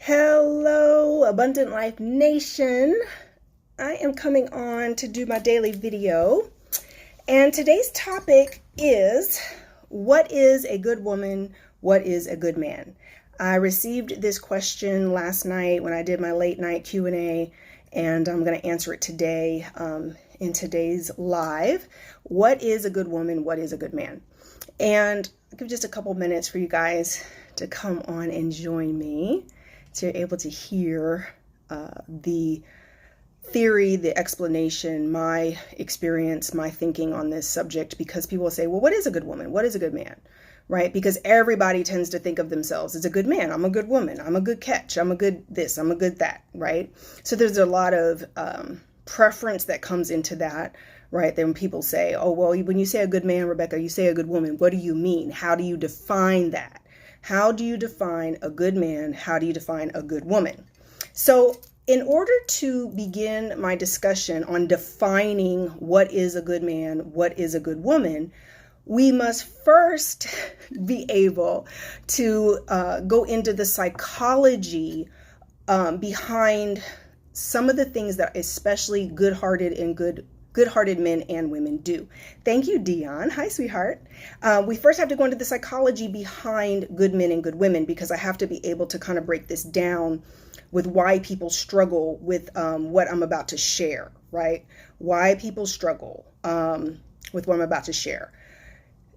Hello, Abundant Life Nation. I am coming on to do my daily video. And today's topic is, what is a good woman? What is a good man? I received this question last night when I did my late night Q&A, and I'm going to answer it today in today's live. What is a good woman? What is a good man? And I'll give just a couple minutes for you guys to come on and join me, so you're able to hear the theory, the explanation, my experience, my thinking on this subject, because people will say, well, what is a good woman? What is a good man? Right? Because everybody tends to think of themselves as a good man. I'm a good woman. I'm a good catch. I'm a good this. I'm a good that. Right? So there's a lot of preference that comes into that. Right? Then people say, oh, well, when you say a good man, Rebecca, you say a good woman. What do you mean? How do you define that? How do you define a good man? How do you define a good woman? So in order to begin my discussion on defining what is a good man, what is a good woman, we must first be able to go into the psychology behind some of the things that especially good-hearted men and women do. Thank you, Dion. Hi, sweetheart. We first have to go into the psychology behind good men and good women, because I have to be able to kind of break this down with why people struggle with what I'm about to share, right? Why people struggle with what I'm about to share.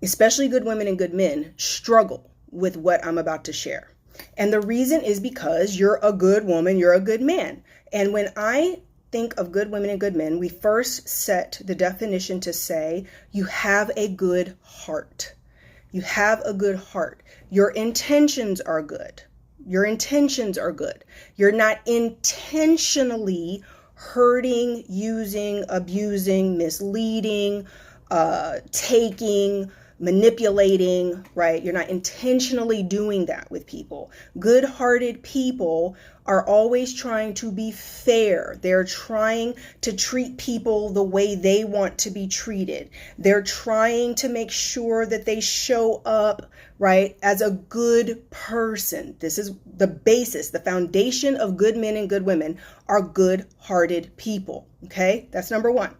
Especially good women and good men struggle with what I'm about to share. And the reason is because you're a good woman, you're a good man. And when I think of good women and good men, we first set the definition to say you have a good heart. You have a good heart. Your intentions are good. Your intentions are good. You're not intentionally hurting, using, abusing, misleading, taking, manipulating, right? You're not intentionally doing that with people. Good-hearted people are always trying to be fair. They're trying to treat people the way they want to be treated. They're trying to make sure that they show up, right, as a good person. This is the basis, the foundation of good men and good women are good-hearted people, okay? That's number one.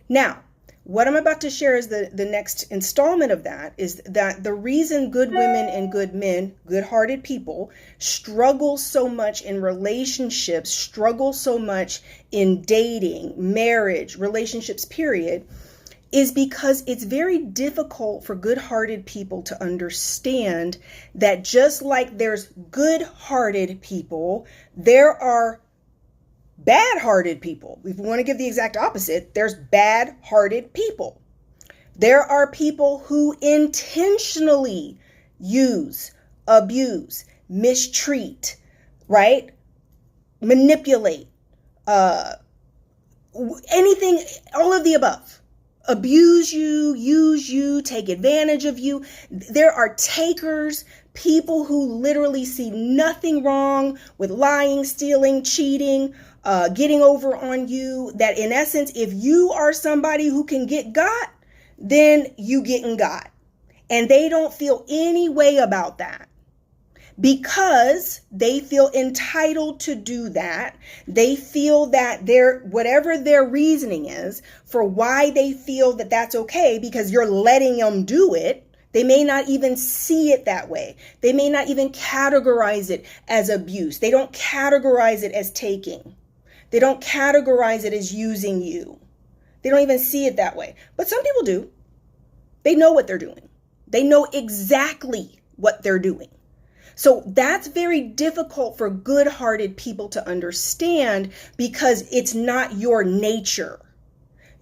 Now, what I'm about to share is the next installment of that, is that the reason good women and good men, good-hearted people, struggle so much in relationships, struggle so much in dating, marriage, relationships, period, is because it's very difficult for good-hearted people to understand that just like there's good-hearted people, there are bad-hearted people. If we want to give the exact opposite, there's bad-hearted people. There are people who intentionally use, abuse, mistreat, right? Manipulate, anything, all of the above. Abuse you, use you, take advantage of you. There are takers, people who literally see nothing wrong with lying, stealing, cheating, getting over on you, that in essence, if you are somebody who can get got, then you getting got. And they don't feel any way about that, because they feel entitled to do that. They feel that whatever their reasoning is for why they feel that that's okay, because you're letting them do it, they may not even see it that way. They may not even categorize it as abuse. They don't categorize it as taking. They don't categorize it as using you. They don't even see it that way. But some people do. They know what they're doing. They know exactly what they're doing. So that's very difficult for good-hearted people to understand, because it's not your nature.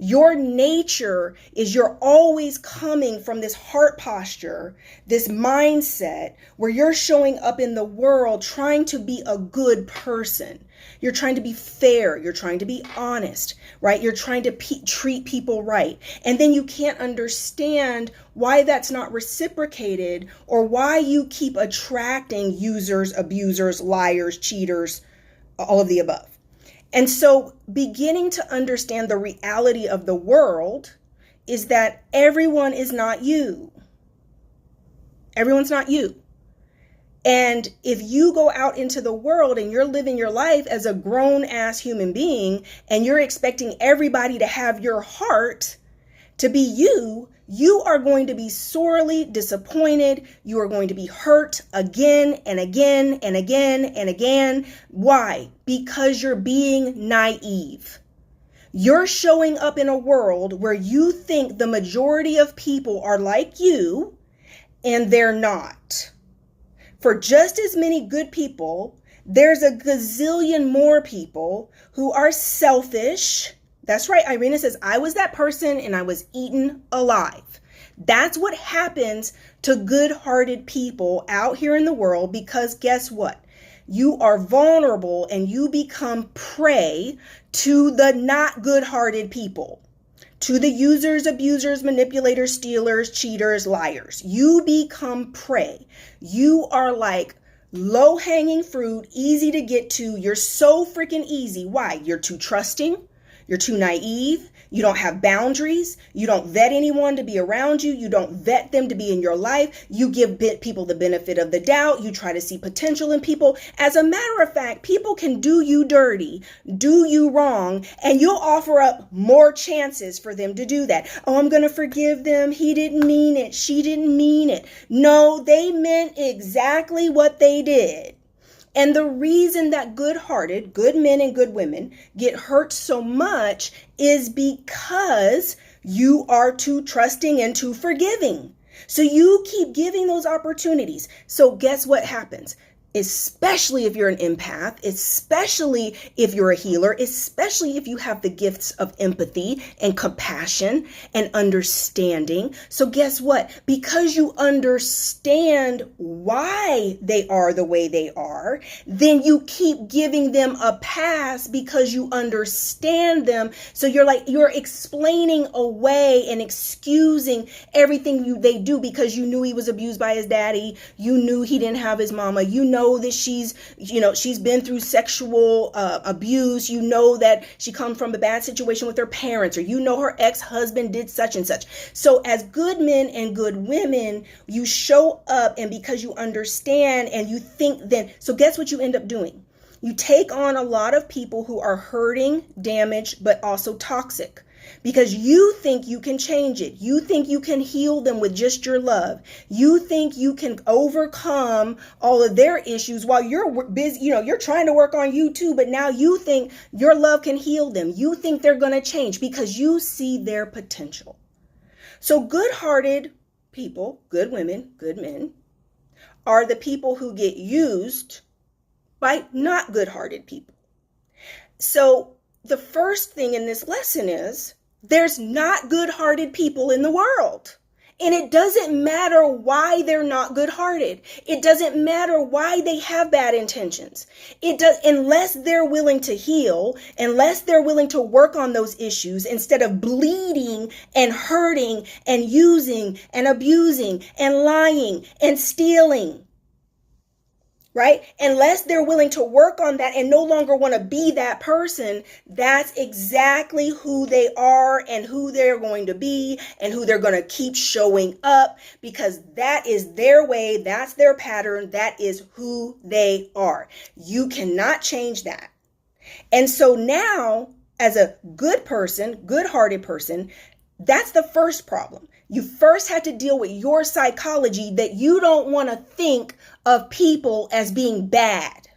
Your nature is you're always coming from this heart posture, this mindset where you're showing up in the world trying to be a good person. You're trying to be fair. You're trying to be honest, right? You're trying to treat people right. And then you can't understand why that's not reciprocated, or why you keep attracting users, abusers, liars, cheaters, all of the above. And so beginning to understand the reality of the world is that everyone is not you. Everyone's not you. And if you go out into the world and you're living your life as a grown ass human being and you're expecting everybody to have your heart, to be you, you are going to be sorely disappointed. You are going to be hurt again and again and again and again. Why? Because you're being naive. You're showing up in a world where you think the majority of people are like you, and they're not. For just as many good people, there's a gazillion more people who are selfish. That's right. Irina says, I was that person and I was eaten alive. That's what happens to good-hearted people out here in the world, because guess what? You are vulnerable and you become prey to the not good-hearted people, to the users, abusers, manipulators, stealers, cheaters, liars. You become prey. You are like low-hanging fruit, easy to get to. You're so freaking easy. Why? You're too trusting. You're too naive. You don't have boundaries. You don't vet anyone to be around you. You don't vet them to be in your life. You give people the benefit of the doubt. You try to see potential in people. As a matter of fact, people can do you dirty, do you wrong, and you'll offer up more chances for them to do that. Oh, I'm going to forgive them. He didn't mean it. She didn't mean it. No, they meant exactly what they did. And the reason that good-hearted, good men and good women get hurt so much is because you are too trusting and too forgiving. So you keep giving those opportunities. So guess what happens? Especially if you're an empath, especially if you're a healer, especially if you have the gifts of empathy and compassion and understanding. So guess what? Because you understand why they are the way they are, then you keep giving them a pass because you understand them. So you're explaining away and excusing everything they do because you knew he was abused by his daddy. You knew he didn't have his mama. You know that she's been through sexual abuse. You know that she comes from a bad situation with her parents, or you know her ex-husband did such and such. So as good men and good women, you show up, and because you understand and you think then, so guess what you end up doing? You take on a lot of people who are hurting, damaged, but also toxic. Because you think you can change it. You think you can heal them with just your love. You think you can overcome all of their issues while you're busy. You're trying to work on you too, but now you think your love can heal them. You think they're going to change because you see their potential. So good-hearted people, good women, good men, are the people who get used by not good-hearted people. So the first thing in this lesson is there's not good-hearted people in the world. And it doesn't matter why they're not good-hearted. It doesn't matter why they have bad intentions. Unless they're willing to heal, unless they're willing to work on those issues instead of bleeding and hurting and using and abusing and lying and stealing. Right? Unless they're willing to work on that and no longer want to be that person, that's exactly who they are and who they're going to be and who they're going to keep showing up, because that is their way. That's their pattern. That is who they are. You cannot change that. And so now, as a good person, good-hearted person, that's the first problem. You first have to deal with your psychology, that you don't want to think of people as being bad.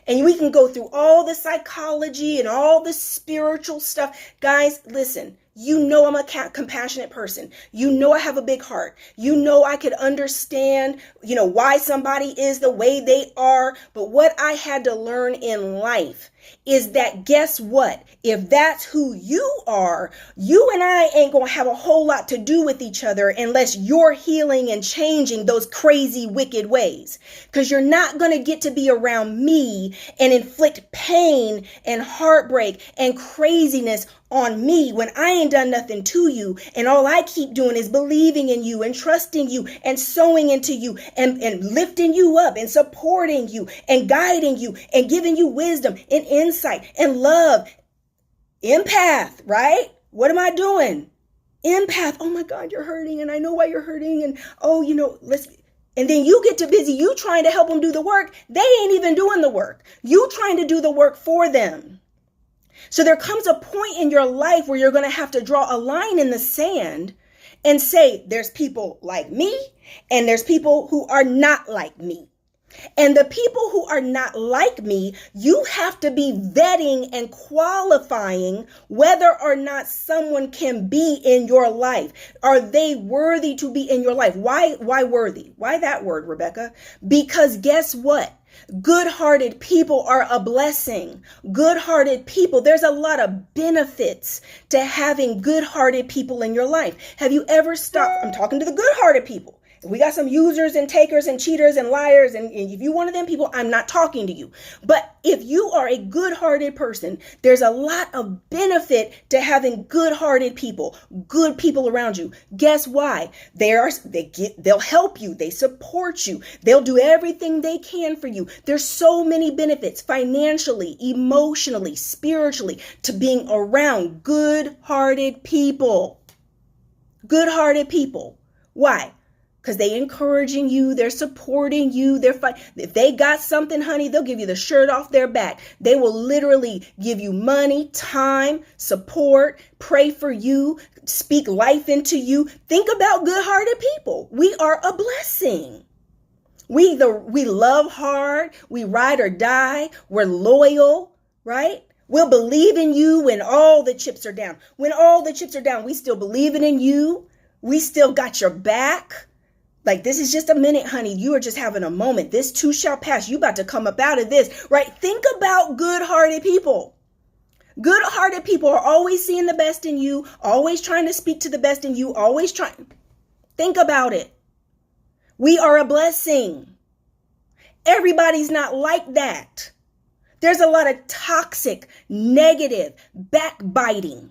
And we can go through all the psychology and all the spiritual stuff. Guys, listen, you know I'm a compassionate person. You know I have a big heart. You know I could understand, why somebody is the way they are. But what I had to learn in life is that, guess what? If that's who you are, you and I ain't going to have a whole lot to do with each other unless you're healing and changing those crazy, wicked ways. Because you're not going to get to be around me and inflict pain and heartbreak and craziness on me when I ain't done nothing to you. And all I keep doing is believing in you and trusting you and sowing into you and lifting you up and supporting you and guiding you and giving you wisdom and insight and love. Empath, right? What am I doing? Empath. Oh my God, you're hurting and I know why you're hurting. And And then you get too busy, you trying to help them do the work. They ain't even doing the work. You trying to do the work for them. So there comes a point in your life where you're going to have to draw a line in the sand and say, there's people like me and there's people who are not like me. And the people who are not like me, you have to be vetting and qualifying whether or not someone can be in your life. Are they worthy to be in your life? Why worthy? Why that word, Rebecca? Because guess what? Good-hearted people are a blessing. Good-hearted people, there's a lot of benefits to having good-hearted people in your life. Have you ever stopped? I'm talking to the good-hearted people. We got some users and takers and cheaters and liars. And if you're one of them people, I'm not talking to you. But if you are a good-hearted person, there's a lot of benefit to having good-hearted people, good people around you. Guess why? They'll help you. They support you. They'll do everything they can for you. There's so many benefits financially, emotionally, spiritually to being around good-hearted people. Good-hearted people. Why? Because they encouraging you, they're supporting you, they're fighting. If they got something, honey, they'll give you the shirt off their back. They will literally give you money, time, support, pray for you, speak life into you. Think about good-hearted people. We are a blessing. We love hard, we ride or die, we're loyal, right? We'll believe in you when all the chips are down. When all the chips are down, we still believing in you. We still got your back. Like, this is just a minute, honey. You are just having a moment. This too shall pass. You about to come up out of this, right? Think about good-hearted people. Good-hearted people are always seeing the best in you, always trying to speak to the best in you, always trying. Think about it. We are a blessing. Everybody's not like that. There's a lot of toxic, negative, backbiting,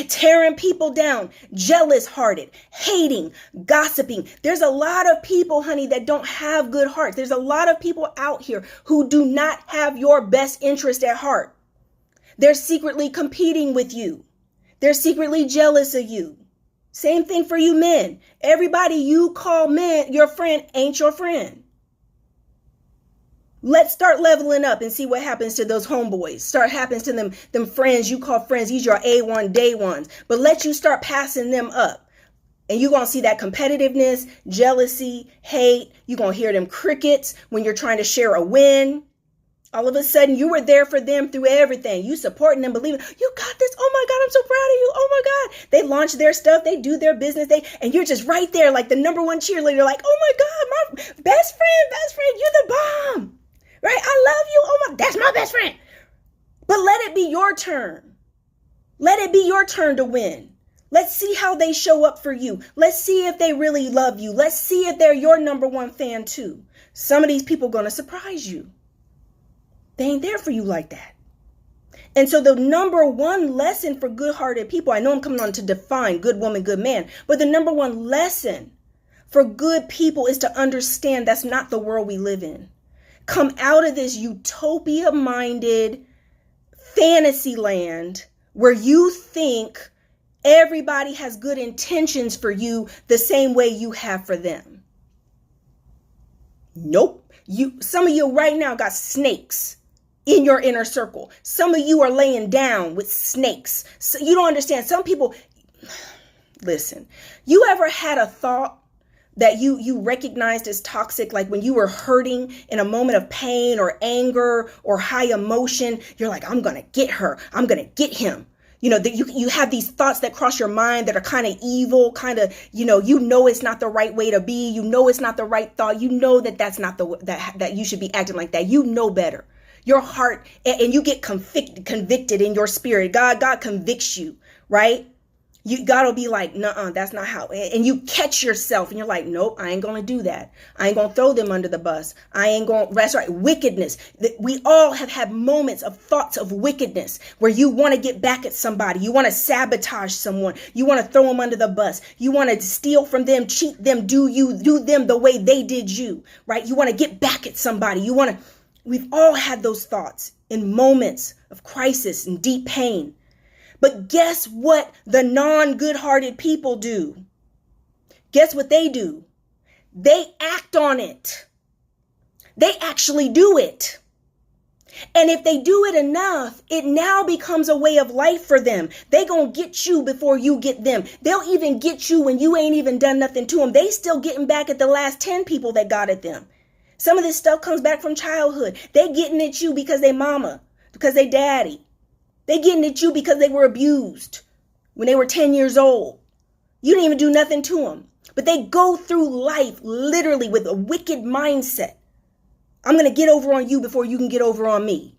tearing people down, jealous-hearted, hating, gossiping. There's a lot of people, honey, that don't have good hearts. There's a lot of people out here who do not have your best interest at heart. They're secretly competing with you. They're secretly jealous of you. Same thing for you men. Everybody you call men, your friend, ain't your friend. Let's start leveling up and see what happens to those homeboys. Start happens to them friends you call friends. These are A1 day ones. But let you start passing them up. And you're going to see that competitiveness, jealousy, hate. You're going to hear them crickets when you're trying to share a win. All of a sudden, you were there for them through everything. You supporting them, believing, you got this. Oh my God, I'm so proud of you. Oh my God. They launch their stuff. They do their business. And you're just right there like the number one cheerleader. Like, oh my God, my best friend, you're the bomb. Right? I love you. That's my best friend. But let it be your turn. Let it be your turn to win. Let's see how they show up for you. Let's see if they really love you. Let's see if they're your number one fan too. Some of these people are going to surprise you. They ain't there for you like that. And so the number one lesson for good-hearted people, I know I'm coming on to define good woman, good man, but the number one lesson for good people is to understand that's not the world we live in. Come out of this utopia-minded fantasy land where you think everybody has good intentions for you the same way you have for them. Nope. Some of you right now got snakes in your inner circle. Some of you are laying down with snakes. So you don't understand. Some people, listen, you ever had a thought that you recognized as toxic, like when you were hurting in a moment of pain or anger or high emotion, you're like, I'm going to get her. I'm going to get him. You know, that you have these thoughts that cross your mind that are kind of evil, kind of, you know, it's not the right way to be. You know, it's not the right thought. You know, that's not that you should be acting like that. You know better. Your heart, and you get convicted in your spirit. God convicts you, right? God will be like, nuh-uh, that's not how. And you catch yourself and you're like, nope, I ain't going to do that. I ain't going to throw them under the bus. That's right. Wickedness. We all have had moments of thoughts of wickedness where you want to get back at somebody. You want to sabotage someone. You want to throw them under the bus. You want to steal from them, cheat them, do them the way they did you, right? You want to get back at somebody. We've all had those thoughts in moments of crisis and deep pain. But guess what the non-good-hearted people do? Guess what they do? they act on it. They actually do it. And if they do it enough, it now becomes a way of life for them. They gonna get you before you get them. They'll even get you when you ain't even done nothing to them. They still getting back at the last 10 people that got at them. Some of this stuff comes back from childhood. They getting at you because they mama, because they daddy. They getting at you because they were abused when they were 10 years old. You didn't even do nothing to them. But they go through life literally with a wicked mindset. I'm going to get over on you before you can get over on me.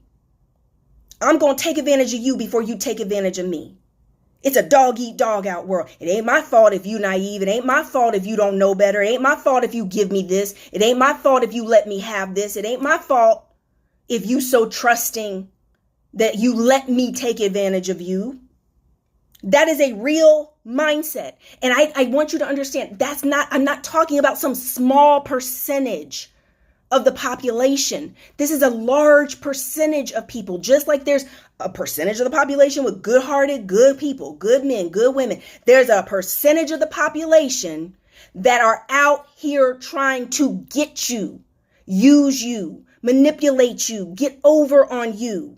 I'm going to take advantage of you before you take advantage of me. It's a dog eat dog out world. It ain't my fault if you naive. It ain't my fault if you don't know better. It ain't my fault if you give me this. It ain't my fault if you let me have this. It ain't my fault if you so trusting that you let me take advantage of you. That is a real mindset. And I want you to understand I'm not talking about some small percentage of the population. This is a large percentage of people, just like there's a percentage of the population with good-hearted, good people, good men, good women. There's a percentage of the population that are out here trying to get you, use you, manipulate you, get over on you.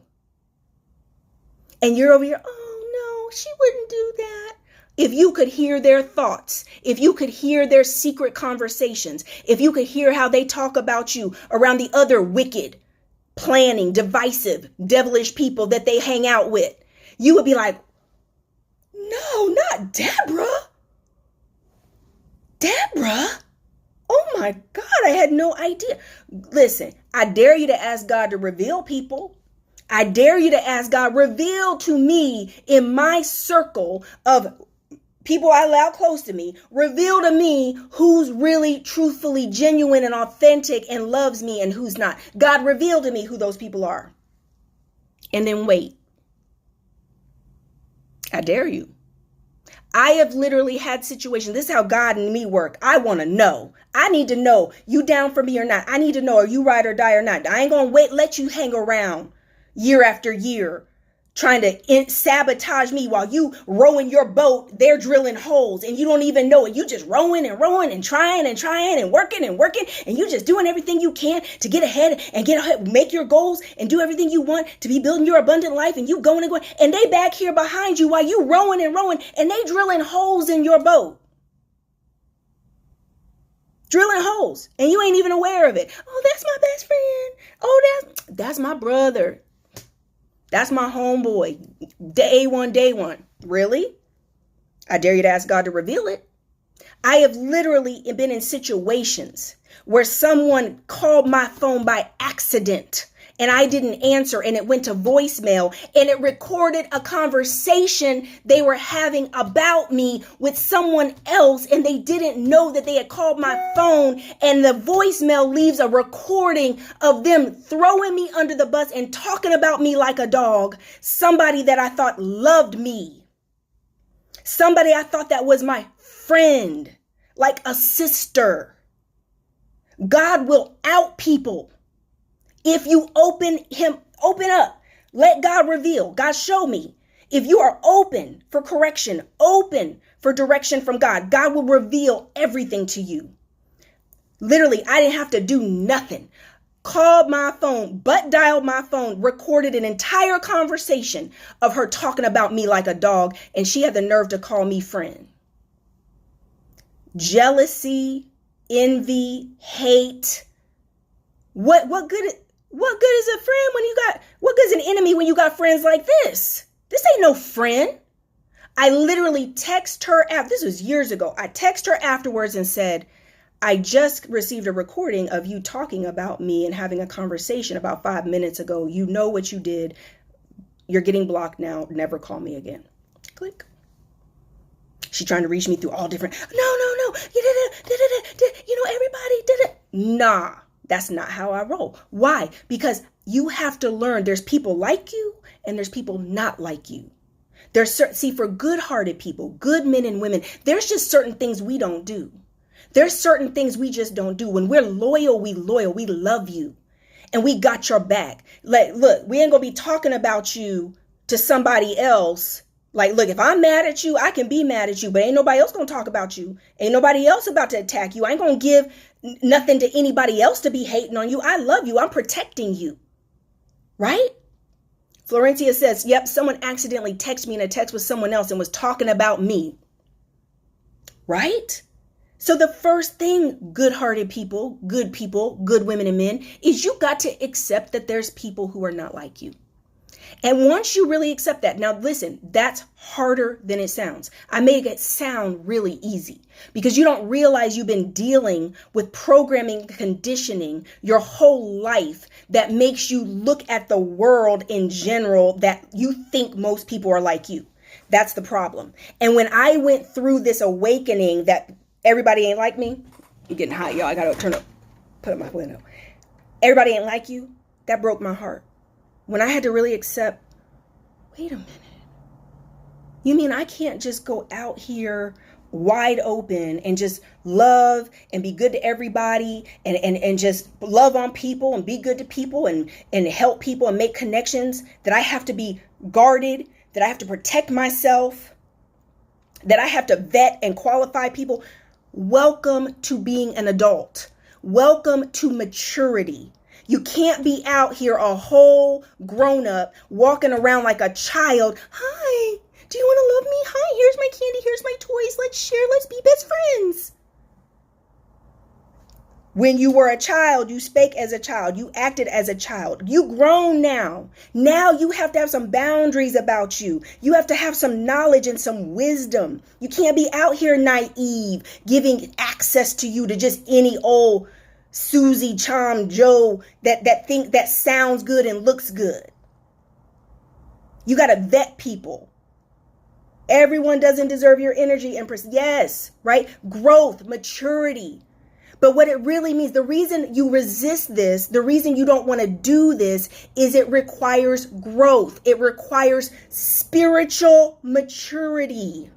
And you're over here, oh no, she wouldn't do that. If you could hear their thoughts, if you could hear their secret conversations, if you could hear how they talk about you around the other wicked, planning, divisive, devilish people that they hang out with, you would be like, no, not Deborah. Deborah? Oh my God, I had no idea. Listen, I dare you to ask God to reveal people. I dare you to ask God, reveal to me in my circle of people I allow close to me, reveal to me who's really truthfully genuine and authentic and loves me and who's not. God, reveal to me who those people are. And then wait. I dare you. I have literally had situations. This is how God and me work. I want to know. I need to know. You down for me or not? I need to know, are you ride or die or not? I ain't going to let you hang around year after year trying to sabotage me while you rowing your boat. They're drilling holes and you don't even know it. You just rowing and trying and working and you just doing everything you can to get ahead and make your goals and do everything you want to be building your abundant life, and you going and they back here behind you while you rowing and they drilling holes in your boat. Drilling holes and you ain't even aware of it. Oh, that's my best friend. Oh, that's my brother. That's my homeboy. Day one. Really? I dare you to ask God to reveal it. I have literally been in situations where someone called my phone by accident and I didn't answer and it went to voicemail and it recorded a conversation they were having about me with someone else, and they didn't know that they had called my phone, and the voicemail leaves a recording of them throwing me under the bus and talking about me like a dog. Somebody that I thought loved me. Somebody I thought that was my friend, like a sister. God will out people. If you open up, let God reveal. God, show me. If you are open for correction, open for direction from God, God will reveal everything to you. Literally, I didn't have to do nothing. Called my phone, butt dialed my phone, recorded an entire conversation of her talking about me like a dog, and she had the nerve to call me friend. Jealousy, envy, hate. What good is a friend what good is an enemy when you got friends like this? This ain't no friend. I literally text her after, this was years ago. I text her afterwards and said, I just received a recording of you talking about me and having a conversation about 5 minutes ago. You know what you did. You're getting blocked now. Never call me again. Click. She trying to reach me through all different, no. Everybody did it. Nah. That's not how I roll. Why? Because you have to learn there's people like you and there's people not like you. For good-hearted people, good men and women, there's just certain things we don't do. There's certain things we just don't do. When we're loyal, we love you and we got your back. Like, look, we ain't gonna be talking about you to somebody else Like, look, if I'm mad at you, I can be mad at you, but ain't nobody else gonna talk about you. Ain't nobody else about to attack you. I ain't gonna give nothing to anybody else to be hating on you. I love you. I'm protecting you. Right? Florencia says, yep, someone accidentally texted me in a text with someone else and was talking about me. Right? So the first thing, good-hearted people, good women and men, is you got to accept that there's people who are not like you. And once you really accept that, now listen, that's harder than it sounds. I make it sound really easy because you don't realize you've been dealing with programming, conditioning your whole life that makes you look at the world in general that you think most people are like you. That's the problem. And when I went through this awakening that everybody ain't like me, I'm getting hot, y'all. I got to put up my window. Everybody ain't like you. That broke my heart. When I had to really accept, wait a minute. You mean I can't just go out here wide open and just love and be good to everybody and just love on people and be good to people and help people and make connections, that I have to be guarded, that I have to protect myself, that I have to vet and qualify people? Welcome to being an adult. Welcome to maturity. You can't be out here a whole grown up walking around like a child. Hi, do you want to love me? Hi, here's my candy. Here's my toys. Let's share. Let's be best friends. When you were a child, you spake as a child. You acted as a child. You grown now. Now you have to have some boundaries about you. You have to have some knowledge and some wisdom. You can't be out here naive, giving access to you to just any old Susie, Chom, Joe that sounds good and looks good. You got to vet people. Everyone doesn't deserve your energy and yes, right? Growth, maturity. But what it really means, the reason you resist this, the reason you don't want to do this is it requires growth. It requires spiritual maturity.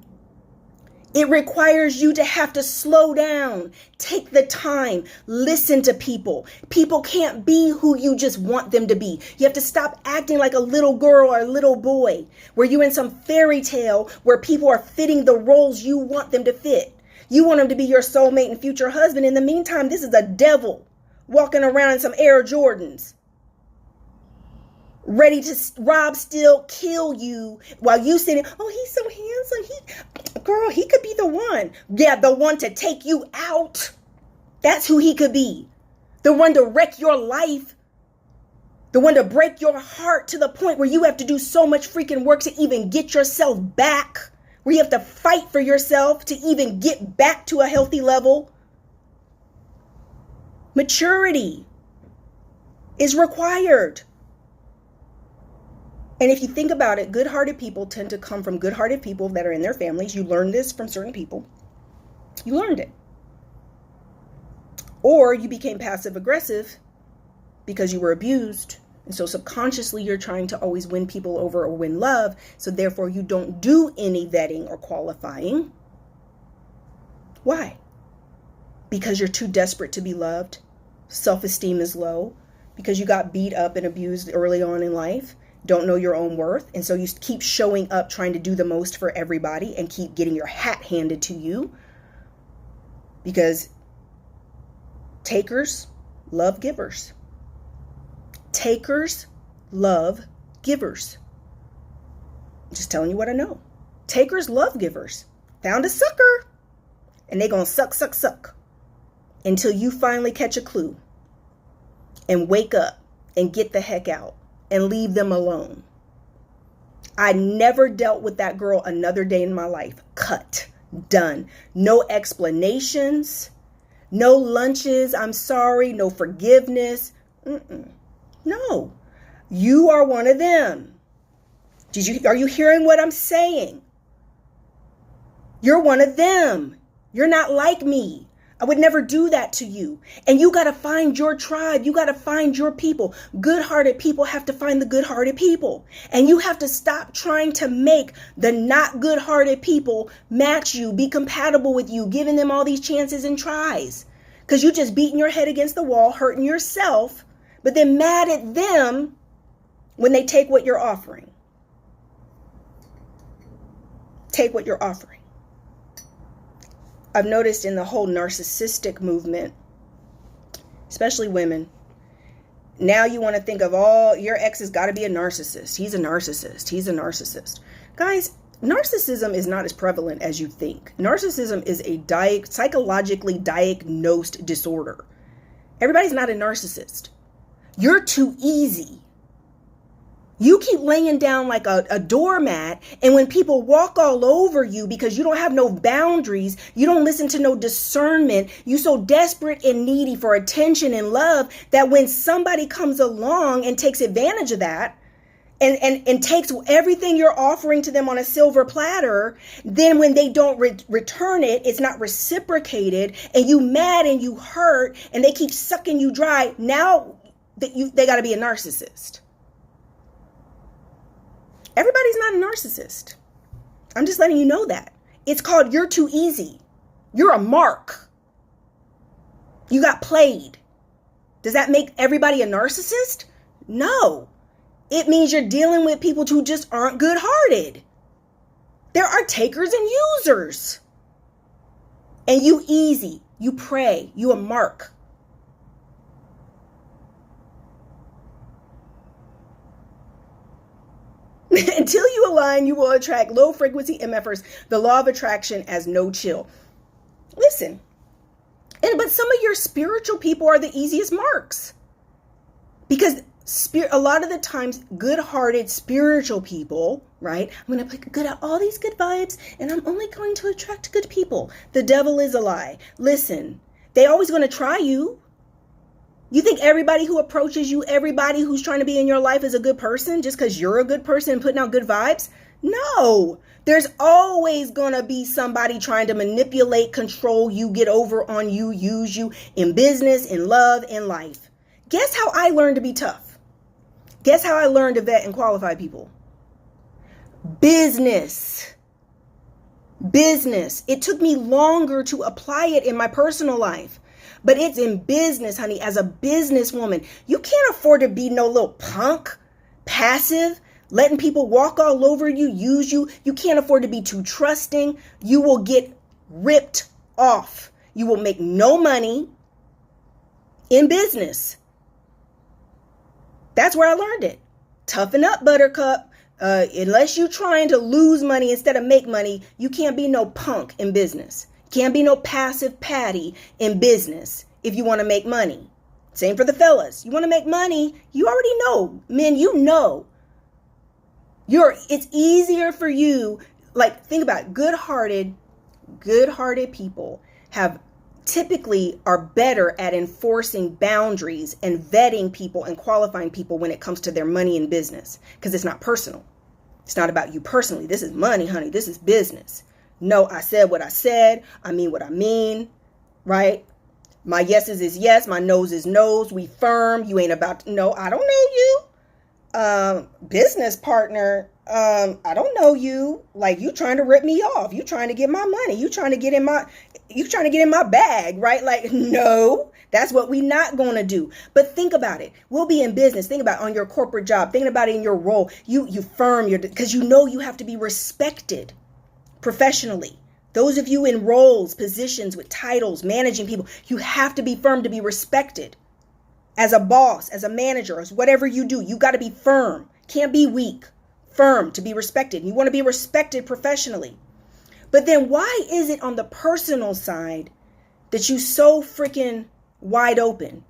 It requires you to have to slow down, take the time, listen to people. People can't be who you just want them to be. You have to stop acting like a little girl or a little boy, where you're in some fairy tale where people are fitting the roles you want them to fit. You want them to be your soulmate and future husband. In the meantime, this is a devil walking around in some Air Jordans, ready to rob, steal, kill you while you sitting, oh, he's so handsome. Girl, he could be the one. Yeah, the one to take you out. That's who he could be. The one to wreck your life. The one to break your heart to the point where you have to do so much freaking work to even get yourself back. Where you have to fight for yourself to even get back to a healthy level. Maturity is required. And if you think about it, good-hearted people tend to come from good-hearted people that are in their families. You learn this from certain people. You learned it. Or you became passive-aggressive because you were abused. And so subconsciously, you're trying to always win people over or win love. So therefore, you don't do any vetting or qualifying. Why? Because you're too desperate to be loved. Self-esteem is low. Because you got beat up and abused early on in life. Don't know your own worth. And so you keep showing up trying to do the most for everybody and keep getting your hat handed to you. Because takers love givers. Takers love givers. Just telling you what I know. Takers love givers. Found a sucker. And they gonna suck until you finally catch a clue and wake up and get the heck out and leave them alone. I never dealt with that girl another day in my life. Cut. Done. No explanations. No lunches. I'm sorry. No forgiveness. No. You are one of them. Are you hearing what I'm saying? You're one of them. You're not like me. I would never do that to you. And you got to find your tribe. You got to find your people. Good-hearted people have to find the good-hearted people. And you have to stop trying to make the not good-hearted people match you, be compatible with you, giving them all these chances and tries. Because you're just beating your head against the wall, hurting yourself, but then mad at them when they take what you're offering. take what you're offering. I've noticed in the whole narcissistic movement, especially women, now you want to think of all your ex has got to be a narcissist. He's a narcissist. He's a narcissist. Guys, narcissism is not as prevalent as you think. Narcissism is a psychologically diagnosed disorder. Everybody's not a narcissist. You're too easy. You keep laying down like a doormat, and when people walk all over you because you don't have no boundaries, you don't listen to no discernment, you so desperate and needy for attention and love that when somebody comes along and takes advantage of that and takes everything you're offering to them on a silver platter, then when they don't return it, it's not reciprocated, and you mad and you hurt and they keep sucking you dry. Now they got to be a narcissist. Everybody's not a narcissist. I'm just letting you know that. It's called you're too easy. You're a mark. You got played. Does that make everybody a narcissist? No. It means you're dealing with people who just aren't good-hearted. There are takers and users. And you easy. You prey. You a mark. Until you align, you will attract low frequency MFers. The law of attraction as no chill. Listen, but some of your spiritual people are the easiest marks. Because a lot of the times, good-hearted spiritual people, right? I'm going to put good out all these good vibes, and I'm only going to attract good people. The devil is a lie. Listen, they always going to try you. You think everybody who approaches you, everybody who's trying to be in your life is a good person just because you're a good person and putting out good vibes? No. There's always going to be somebody trying to manipulate, control you, get over on you, use you in business, in love, in life. Guess how I learned to be tough? Guess how I learned to vet and qualify people? Business. It took me longer to apply it in my personal life. But it's in business, honey. As a businesswoman, you can't afford to be no little punk, passive, letting people walk all over you, use you. You can't afford to be too trusting. You will get ripped off. You will make no money in business. That's where I learned it. Toughen up, buttercup. Unless you're trying to lose money instead of make money, you can't be no punk in business. Can't be no passive patty in business if you want to make money. Same for the fellas. You want to make money, you already know. Men, you know. It's easier for you. Like, think about it. Good-hearted people typically are better at enforcing boundaries and vetting people and qualifying people when it comes to their money and business. Because it's not personal. It's not about you personally. This is money, honey. This is business. No, I said what I said. I mean what I mean, right? My yeses is yes. My no's is no's. We firm. You ain't about to, no, I don't know you. Business partner, I don't know you. Like, you trying to rip me off. You trying to get my money. You trying to get in my bag, right? Like, no, that's what we not going to do. But think about it. We'll be in business. Think about on your corporate job. Thinking about it in your role. You firm because you know you have to be respected. Professionally, those of you in roles, positions with titles, managing people, you have to be firm to be respected. As a boss, as a manager, as whatever you do, you got to be firm. Can't be weak. Firm to be respected. You want to be respected professionally. But then why is it on the personal side that you so freaking wide open?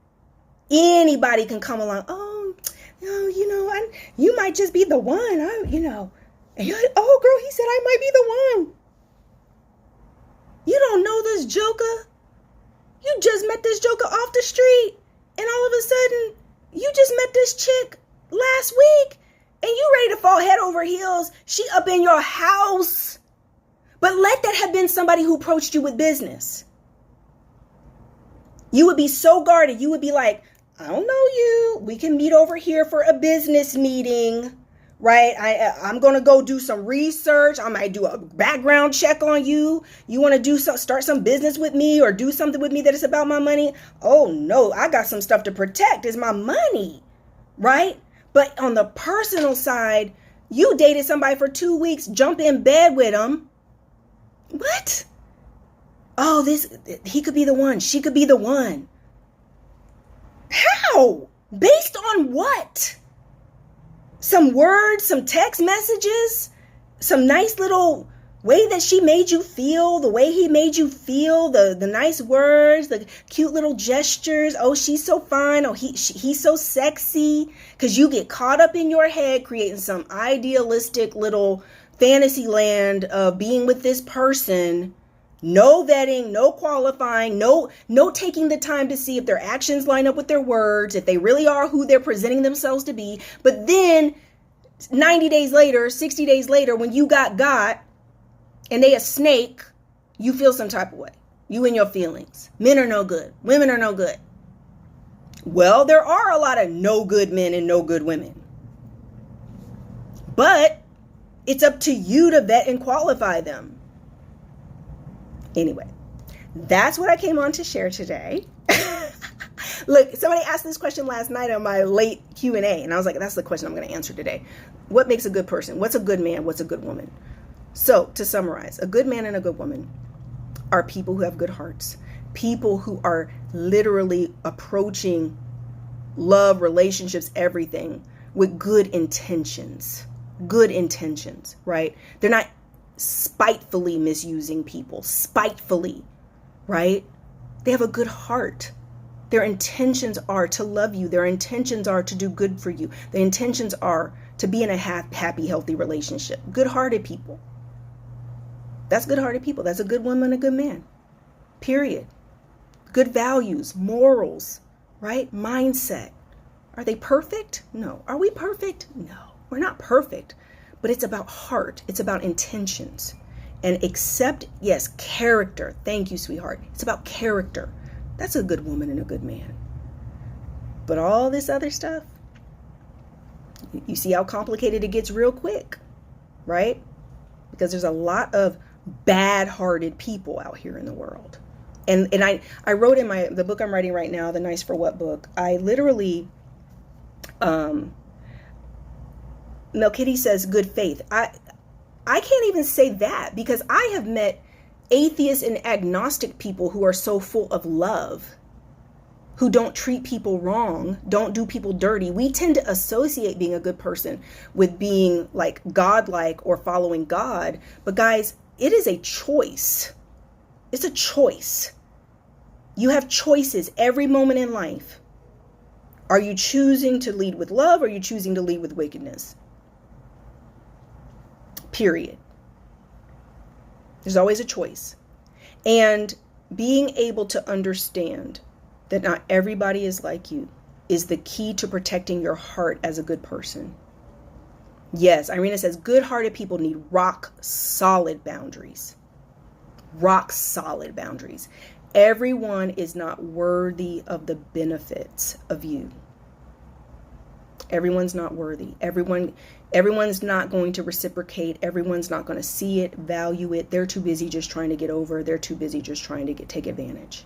Anybody can come along. Oh, no, you might just be the one. And you're like, oh, girl, he said I might be the one. You don't know this joker. You just met this joker off the street. And all of a sudden, you just met this chick last week. And you ready to fall head over heels. She up in your house. But let that have been somebody who approached you with business. You would be so guarded. You would be like, I don't know you. We can meet over here for a business meeting. Right? I'm going to go do some research. I might do a background check on you. You want to start some business with me or do something with me that is about my money? Oh, no, I got some stuff to protect. It's my money. Right? But on the personal side, you dated somebody for 2 weeks, jump in bed with them. What? Oh, he could be the one. She could be the one. How? Based on what? Some words, some text messages, some nice little way that she made you feel, the way he made you feel, the nice words, the cute little gestures. Oh, she's so fine. Oh, he's so sexy. Because you get caught up in your head creating some idealistic little fantasy land of being with this person. No vetting, no qualifying, no taking the time to see if their actions line up with their words, if they really are who they're presenting themselves to be. But then 90 days later, 60 days later, when you got, and they a snake, you feel some type of way. You in your feelings. Men are no good. Women are no good. Well, there are a lot of no good men and no good women. But it's up to you to vet and qualify them. Anyway, that's what I came on to share today. Look, somebody asked this question last night on my late Q&A, and I was like, that's the question I'm going to answer today. What makes a good person? What's a good man? What's a good woman? So, to summarize, a good man and a good woman are people who have good hearts, people who are literally approaching love, relationships, everything with good intentions, right? They're not spitefully misusing people, right? They have a good heart. Their intentions are to love you. Their intentions are to do good for you. Their intentions are to be in a happy, healthy relationship. Good-hearted people. That's good-hearted people. That's a good woman, a good man. Period. Good values, morals, right? Mindset. Are they perfect? No. Are we perfect? No. We're not perfect. But it's about heart. It's about intentions. And yes, character. Thank you, sweetheart. It's about character. That's a good woman and a good man. But all this other stuff, you see how complicated it gets real quick, right? Because there's a lot of bad-hearted people out here in the world. And I wrote in the book I'm writing right now, the Nice for What book, I literally, Mel Kitty says good faith. I can't even say that, because I have met atheist and agnostic people who are so full of love, who don't treat people wrong, don't do people dirty. We tend to associate being a good person with being like godlike or following God. But guys, it is a choice. It's a choice. You have choices every moment in life. Are you choosing to lead with love, or are you choosing to lead with wickedness? Period. There's always a choice. And being able to understand that not everybody is like you is the key to protecting your heart as a good person. Yes, Irina says good-hearted people need rock solid boundaries. Rock solid boundaries. Everyone is not worthy of the benefits of you. Everyone's not worthy. Everyone's not going to reciprocate. Everyone's not going to see it, value it. They're too busy just trying to get over. They're too busy just trying to take advantage.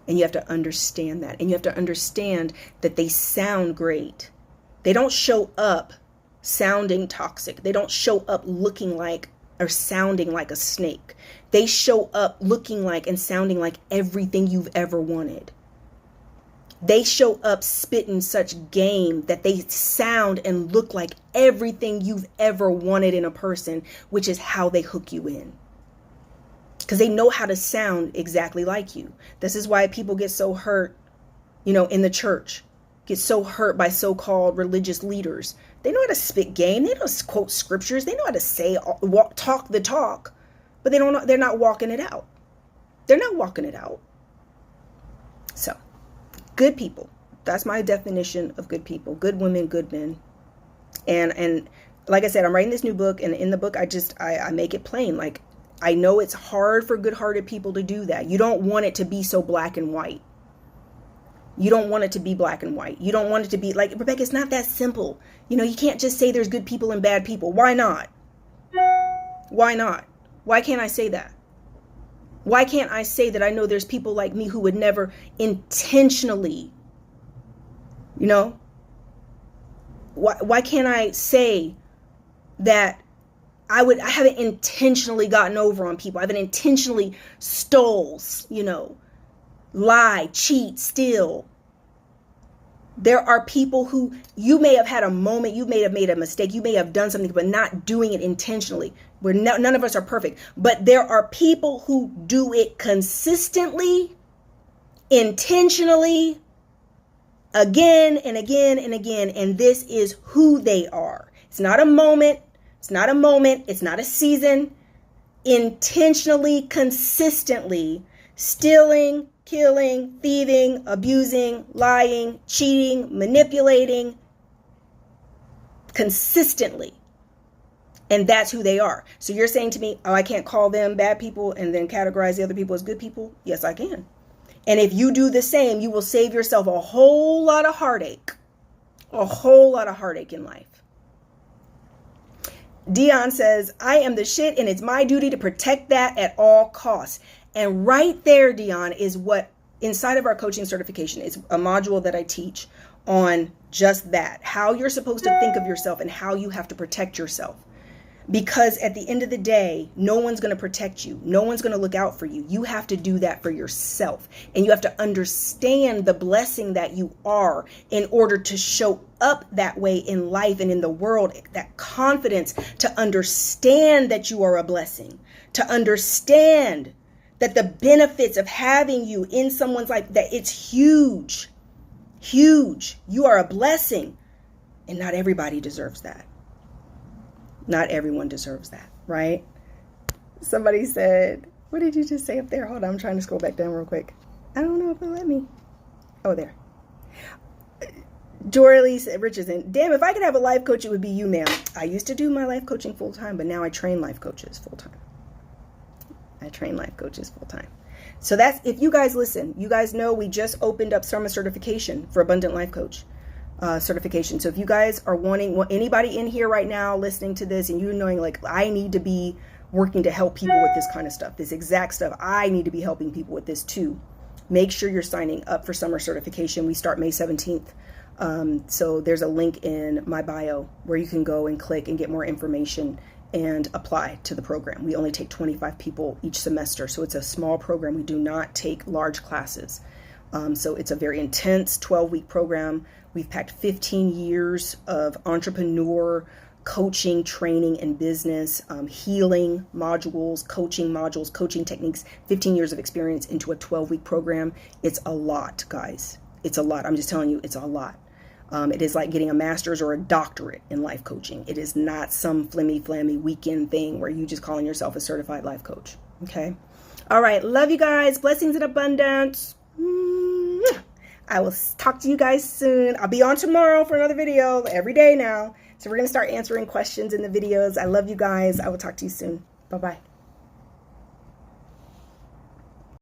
And you have to understand that. And you have to understand that they sound great. They don't show up sounding toxic. They don't show up looking like or sounding like a snake. They show up looking like and sounding like everything you've ever wanted. They show up spitting such game that they sound and look like everything you've ever wanted in a person, which is how they hook you in. Because they know how to sound exactly like you. This is why people get so hurt, in the church, get so hurt by so-called religious leaders. They know how to spit game. They know how to quote scriptures. They know how to talk the talk, but they're not walking it out. They're not walking it out. So, good people. That's my definition of good people. Good women, good men. And like I said, I'm writing this new book, and in the book, I make it plain. Like, I know it's hard for good-hearted people to do that. You don't want it to be so black and white. You don't want it to be black and white. You don't want it to be like, Rebecca, it's not that simple. You can't just say there's good people and bad people. Why not? Why not? Why can't I say that? Why can't I say that I know there's people like me who would never intentionally, why can't I say that I haven't intentionally gotten over on people. I haven't intentionally stole, lie, cheat, steal. There are people who you may have had a moment, you may have made a mistake, you may have done something, but not doing it intentionally. None of us are perfect, but there are people who do it consistently, intentionally, again and again and again, and this is who they are. It's not a moment. It's not a moment. It's not a season. Intentionally, consistently stealing, killing, thieving, abusing, lying, cheating, manipulating, consistently. And that's who they are. So you're saying to me, oh, I can't call them bad people and then categorize the other people as good people? Yes, I can. And if you do the same, you will save yourself a whole lot of heartache. A whole lot of heartache in life. Dion says, I am the shit and it's my duty to protect that at all costs. And right there, Dion, is what inside of our coaching certification is a module that I teach on just that. How you're supposed to think of yourself and how you have to protect yourself. Because at the end of the day, no one's going to protect you. No one's going to look out for you. You have to do that for yourself. And you have to understand the blessing that you are in order to show up that way in life and in the world. That confidence to understand that you are a blessing. To understand that the benefits of having you in someone's life, that it's huge. Huge. You are a blessing. And not everybody deserves that. Not everyone deserves that, right? Somebody said, what did you just say up there? Hold on, I'm trying to scroll back down real quick. I don't know if it'll let me. Oh, there. Dorley Richardson, damn, if I could have a life coach, it would be you, ma'am. I used to do my life coaching full time, but now I train life coaches full time. I train life coaches full time. So that's, if you guys listen, you guys know we just opened up summer certification for Abundant Life Coach. Certification. So if you guys are wanting, anybody in here right now listening to this and you knowing like I need to be working to help people with this kind of stuff, this exact stuff, I need to be helping people with this too. Make sure you're signing up for summer certification. We start May 17th. So there's a link in my bio where you can go and click and get more information and apply to the program. We only take 25 people each semester. So it's a small program. We do not take large classes. So it's a very intense 12-week program. We've packed 15 years of entrepreneur coaching, training, and business, healing modules, coaching techniques, 15 years of experience into a 12-week program. It's a lot, guys. It's a lot. I'm just telling you, it's a lot. It is like getting a master's or a doctorate in life coaching. It is not some flimmy weekend thing where you just calling yourself a certified life coach. Okay. All right. Love you guys. Blessings in abundance. I will talk to you guys soon. I'll be on tomorrow for another video every day now. So we're going to start answering questions in the videos. I love you guys. I will talk to you soon. Bye-bye.